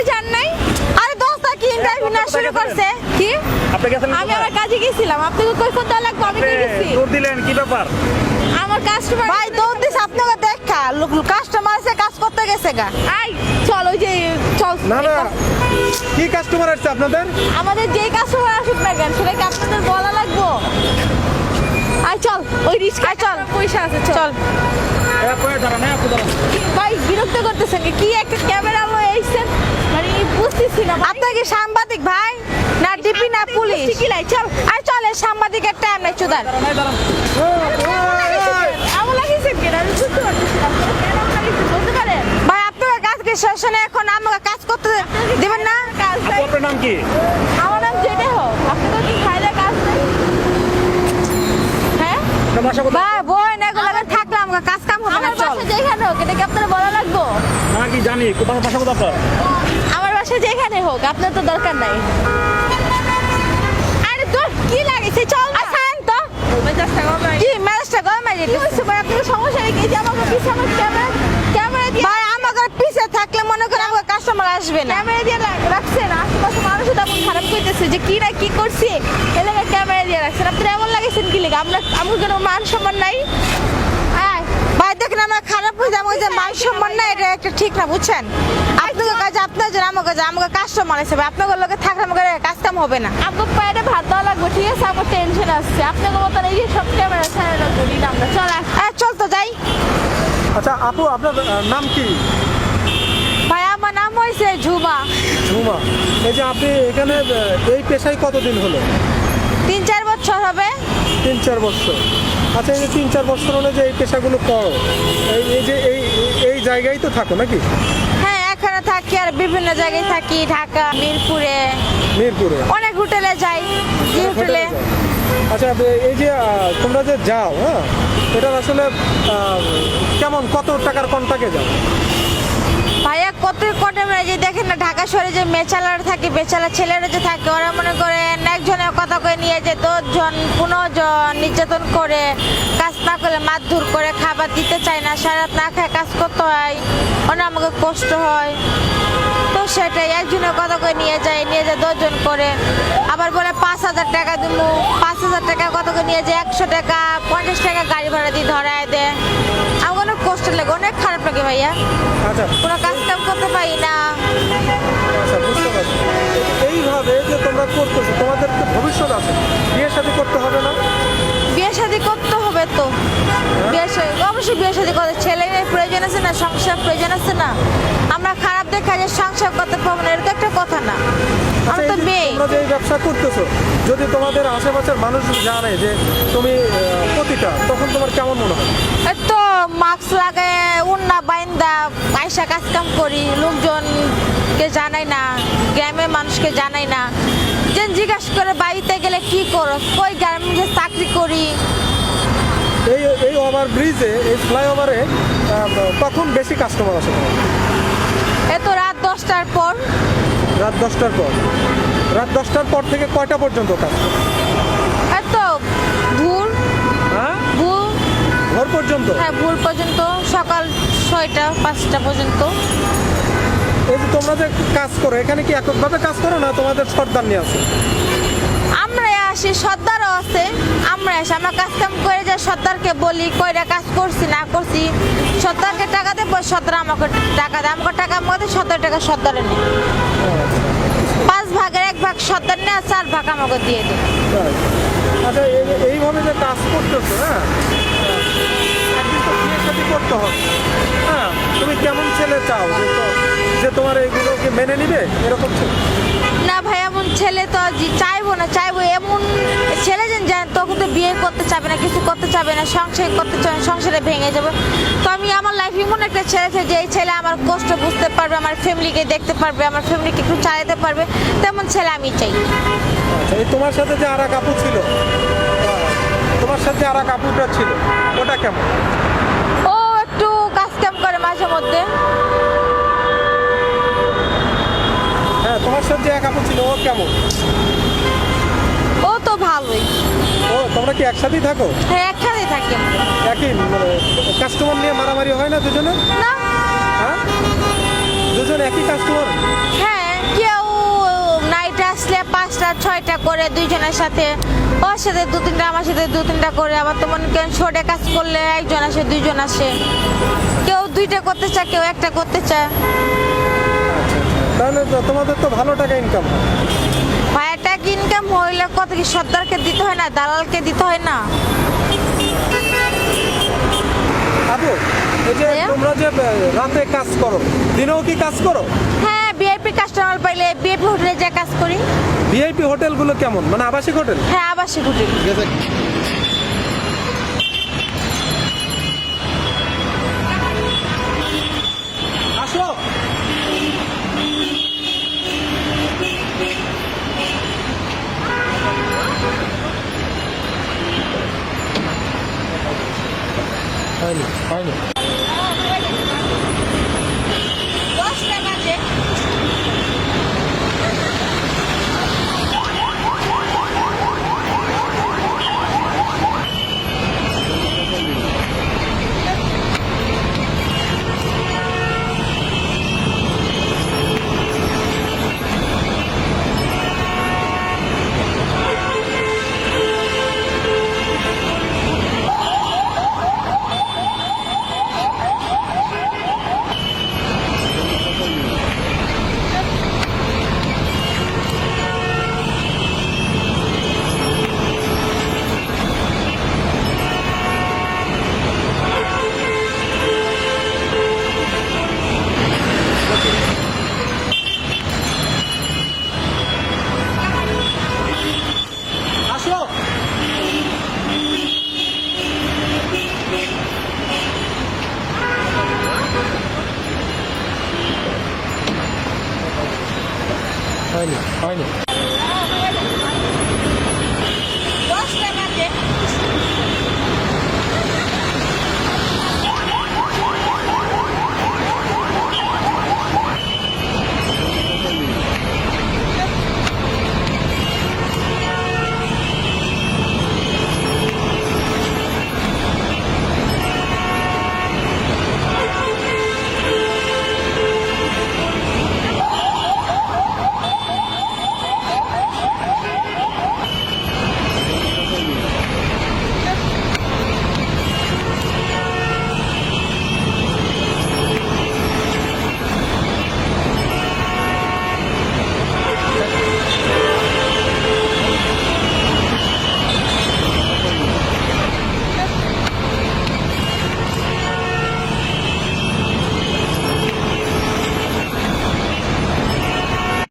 আপনি জান নাই? আরে দোস্ত কি ইন্টারভিউ না শুরু করছে কি আপনি গেছেন আমি আমার কাজে গেছিলাম, আপনাকে কৈফত দেওয়া লাগবে, আমি নিয়ে গেছি। দৌড় দিলেন কি ব্যাপার? আমার কাস্টমার ভাই দৌড় দিস আপনাকে দেখা কাস্টমার এসে কাজ করতে গেছে গা। আই চল ওই যে চল না না, কি কাস্টমার আসছে আপনাদের? আমাদের যেই কাস্টমার আসুক না কেন সেটা কি আপনাদের বলা লাগবো? আই চল ওই রিস্কা চল, পয়সা আছে চল। দাঁড়ান ভাই বিরক্ত করতেছেন কি একটা ক্যামেরা লয়ে আইছেন, মানে বুঝতেছি না আপনি কি সাংবাদিক ভাই না ডিপি না পুলিশ? কি লাই চল আর চলে সাংবাদিকের টাইম নাই চুদার। আমল লাগিয়েছেন কেন আমি বুঝতে পারতেছি না, কেন আমল লাগিয়েছেন বলতে পারেন? ভাই আপনার কাজ কি শেষে এখন আমাকে কাজ করতে দিবেন না? কাজ নাই। আপনার নাম কি? আমার নাম যেটা হোক, আপনাদের কি খাইলে কাজ নেই? হ্যাঁ আপনার বাসা কোথায়? ভাই বই না এগুলো থাকলে আমাকে কাজ কাম হবে না আমার চল। বাসা যেখানে হোক এটা কি আপনারা বলা লাগবো? না কি জানি কোথায় বাসা কোথায় আপনার? আমার বাসা যেখানে হোক আপনার তো দরকার নাই। আরে তোর কি লাগিয়েছে চল না। আছেন তো মেজাজটা গরম হয়ে কি ম্যানেজটা গরমে কি হয়েছে ভাই, আপনার সমস্যা নেই, এই যে আমার পিছে আমার ক্যামেরা দিয়ে ভাই আমাকে পিছে থাকলে মনে করেন আমাকে কাস্টমার আসবে না। ক্যামেরা দিয়ে রাখছেন, আশেপাশে মানুষও তেমন খারাপ করতেছে যে কি না কি করছি, এলাকায় ক্যামেরা দিয়ে রাখছেন। আপনারা এমন লাগেছেন কি লেগে, আমরা আমার কোনো মান সম্মান নাই। আয় ভাই দেখেন আমার খারাপ হয়ে যাবে, যে মান সম্মান না, এটা একটা ঠিক না বুঝছেন। আপনাদের কাজ আপনার জন্য আমাকে কাস্টমার হিসেবে আপনাদের লোকে থাকলে আমাকে কাজ কাম হবে না। আপনার পায়ে ভাত দেওয়া লাগবে, ঠিক আছে? আমার টেনশন আসছে, আপনাদের মতন এই যে সব ক্যামেরা ছাড়া করি না আমরা। চল আয়। চল তো যাই। আচ্ছা আপু, আপনার নাম কি? ভাই আমার নাম হয়েছে ঝুমা। ঝুমা। এই যে আপনি এখানে এই পেশায় কতদিন হলো? 3-4 বছর হবে। 3-4 বছর। আচ্ছা, এই যে 3-4 বছর হলো যে এই পেশাগুলো করো, এই যে এই জায়গায় তো থাকো নাকি? হ্যাঁ এখানে থাকি আর বিভিন্ন জায়গায় থাকি, ঢাকা, মিরপুরে, মিরপুরে। অনেক হোটেলে যাই, যে হোটেলে। আচ্ছা এই যে তোমরা যে যাও, হ্যাঁ, এটা আসলে কেমন, কত টাকার কন্ট্রাক্টে যাও? ভাইয়া কত কটে যে দেখেন না ঢাকা শহরে যে মেচালার থাকে, বেচালা ছেলেরা যে থাকে, ওরা মনে করেন একজনের কথা করে নিয়ে যে 10 জন 15 জন নির্যাতন করে, কাজ না করলে মারধর করে, খাবার দিতে চায় না, সারা রাত না খায় কাজ করতে হয়, অনেক আমাকে কষ্ট হয়। তো সেটাই একজনের কথা করে নিয়ে যায় 10 জন করে, আবার বলে 5000 টাকা দেবো, 5000 টাকা কথা করে নিয়ে যায় 100 টাকা 50 টাকা গাড়ি ভাড়া দিয়ে ধরায় দেয়। আমার অনেক কষ্ট লাগে, অনেক খারাপ লাগে ভাইয়া, আচ্ছা কোনো কাজ কাম করতে পারি না। আচ্ছা, বুঝতে পারছি। এইভাবে যে তোমরা করতেছো, তোমাদের তো ভবিষ্যৎ আছে, বিয়ে শাদী করতে হবে না? বিয়ে শাদী করতে হবে তো, অবশ্যই বিয়ে শাদী করতে, ছেলে মেয়ের প্রয়োজন আছে না, সংসার প্রয়োজন আছে না। আমরা খারাপ দেখা যে সংসার করতে পারবো না, এটা তো একটা কথা না। আচ্ছা, আমরা এই তো যে মেয়ে। তোমরা যে এই ব্যবসা করতেছো, যদি তোমাদের আশেপাশের মানুষ জানে যে তুমি পতিতা, তখন তোমার কেমন মনে হয়? এই তো মাস্ক লাগায় উন্না বাইন্দা পয়সা কাজ কাম করি, লোকজনকে জানাই না, গ্রামের মানুষকে জানাই না। যে জিজ্ঞাসা করে বাড়িতে গেলে কি করো, কই গার্মেন্টসে চাকরি করি। এই ওভার ব্রিজে, এই ফ্লাইওভারে কখন বেশি কাস্টমার আসে তোমার? এ তো রাত 10টার পর। রাত 10টার পর। রাত 10টার পর থেকে কয়টা পর্যন্ত কাজ? এই তো ভোর হ্যাঁ, ভোর ভোর পর্যন্ত। হ্যাঁ ভোর পর্যন্ত, সকাল 6টা 5টা পর্যন্ত। এই যে তোমরা যে কাজ করো, এখানে কি এককভাবে কাজ করো না তোমাদের সর্দার নিয়ে আছে? আমরা আসি, সর্দারও আছে, আমরা আসি, আমরা কাজ কাম করে যে সর্দারকে বলি কয়টা কাজ করছি না করছি, সর্দারকে টাকা দেবো, সর্দার আমাকে টাকা দেয়, আমাকে টাকা আমাকে দেয়, 17 টাকা সর্দারে নেই। 5 ভাগের 1 ভাগ সর্দার নেয়, আর 4 ভাগ আমাকে দিয়ে দেয়। তাই। আচ্ছা এইভাবে যে কাজ করতেছো, হ্যাঁ, একদিন তো বিয়ে শাদী করতে হবে, হ্যাঁ, তুমি কেমন ছেলে চাও যে তোমার এইগুলোকে মেনে নিবে, এরকম ছেলে? না ভাই এমন ছেলে তো চাইবো না, চাইবো এমন ছেলে যেন তখন তো বিয়ে করতে চাবে না, কিছু করতে চাবে না, সংসার করতে চাবে না, সংসারে ভেঙে যাবে। তো আমি আমার লাইফ এমন একটা ছেলে চাই যে এই ছেলে আমার কষ্ট বুঝতে পারবে, আমার ফ্যামিলিকে দেখতে পারবে, আমার ফ্যামিলিকে একটু চালাতে পারবে, তেমন ছেলে আমি চাই। আচ্ছা, এই তোমার সাথে যে আর এক আপু ছিল, তোমার সাথে আর এক আপুটা ছিল, ওটা কেমন? ও একটু কাজ কাম করে মাঝে মধ্যে। হ্যাঁ, তোমার সাথে যে এক আপু ছিল, ও কেমন? ও তো ভালোই। ও, তোমরা কি একসাথেই থাকো? হ্যাঁ একসাথেই থাকি আমরা। একই মানে কাস্টমার নিয়ে মারামারি হয় না দুজনে? না হ্যাঁ, দুজন একই কাস্টমার? হ্যাঁ কয়টা করে দুইজনের সাথে, ওর সাথে দু তিনটা, আমার সাথে দু তিনটা করে। আবার তো মনে করেন শোটে কাজ করলে একজন আসে, দুইজন আসে, কেউ দুইটা করতে চায়, কেউ একটা করতে চায়। তাহলে তো তোমাদের তো ভালো টাকা ইনকাম হয়। ভাইয়া টাকা ইনকাম হইলে কত কি সর্দারকে দিতে হয় না, দালালকে দিতে হয় না? আপু, এই যে ভাইয়া? তোমরা যে রাতে কাজ করো, দিনেও কি কাজ করো? হ্যাঁ, ভিআইপি কাস্টমার পাইলে ভিআইপি হোটেলে যা কাজ করি। ভিআইপি হোটেলগুলো কেমন, মানে আবাসিক হোটেল? হ্যাঁ, আবাসিক হোটেল। আসো। হয়নি হয়নি। 10টা বাজে। আসো। হয়নি হয়নি।